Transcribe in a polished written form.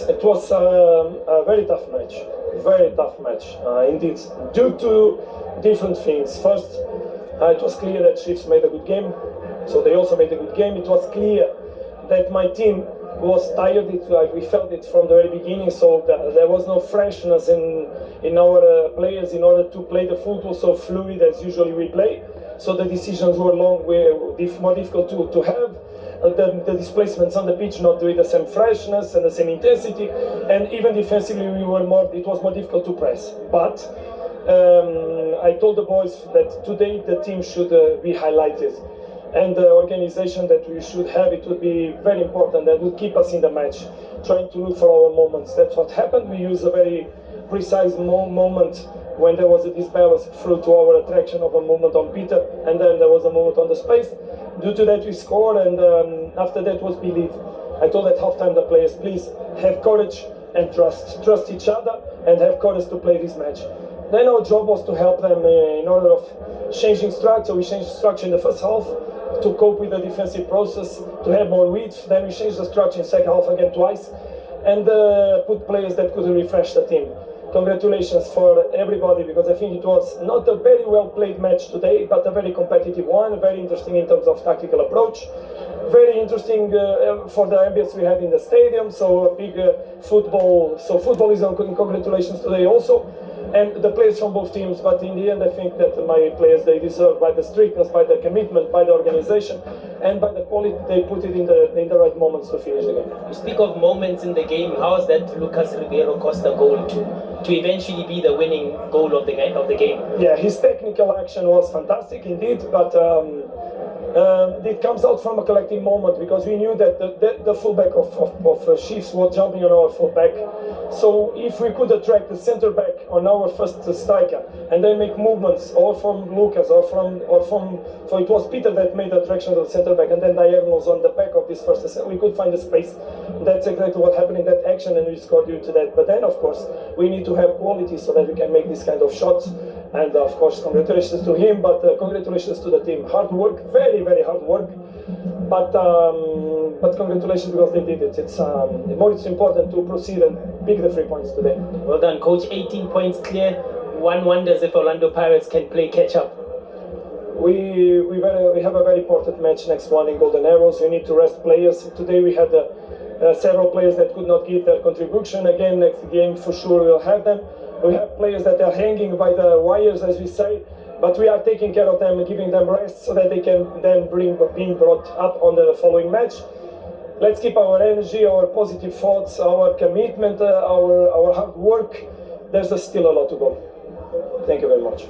It was a very tough match, indeed, due to different things. First, it was clear that Chiefs made a good game, so they also made a good game. It was clear that my team was tired. We felt it from the very beginning, so there was no freshness in our players in order to play the football so fluid as usually we play. So the decisions were more difficult to have. The displacements on the pitch not with the same freshness and the same intensity, and even defensively it was more difficult to press. But I told the boys that today the team should be highlighted, and the organization that we should have, it would be very important. That would keep us in the match, trying to look for our moments. That's what happened. We used a very precise moment when there was a disbalance through to our attraction of a movement on Peter, and then there was a moment on the space. Due to that we scored, and after that was belief. I told at halftime the players, please have courage and trust each other and have courage to play this match. Then our job was to help them in order of changing structure. We changed structure in the first half to cope with the defensive process, to have more width. Then we changed the structure in the second half again twice, and put players that could refresh the team. Congratulations for everybody, because I think it was not a very well played match today, but a very competitive one, very interesting in terms of tactical approach, very interesting for the ambience we had in the stadium. So a big football. So football is on. Congratulations today also, and the players from both teams. But in the end, I think that my players, they deserve, by the strictness, by the commitment, by the organization, and by the quality they put it in the right moments to finish the game. You speak of moments in the game. How is that Lucas Ribeiro Costa goal to eventually be the winning goal of the game? Yeah, his technical action was fantastic indeed, but it comes out from a collective moment, because we knew that the fullback of Chiefs was jumping on our fullback. So if we could attract the centre back on our first striker and then make movements, or from Lucas or from so it was Peter that made the attraction of the centre back, and then diagonals on the back of this first, we could find the space. That's exactly what happened in that action, and we scored due to that. But then, of course, we need to have quality so that we can make this kind of shots. And of course, congratulations to him, but congratulations to the team. Hard work, very, very hard work. But congratulations, because they did it. It's more important to proceed and pick the 3 points today. Well done, coach. 18 points clear. One wonders if Orlando Pirates can play catch up. We have a very important match next one in Golden Arrows. We need to rest players. Today we had several players that could not give their contribution. Again, next game for sure we'll have them. We have players that are hanging by the wires, as we say, but we are taking care of them and giving them rest so that they can then being brought up on the following match. Let's keep our energy, our positive thoughts, our commitment, our hard work. There's still a lot to go. Thank you very much.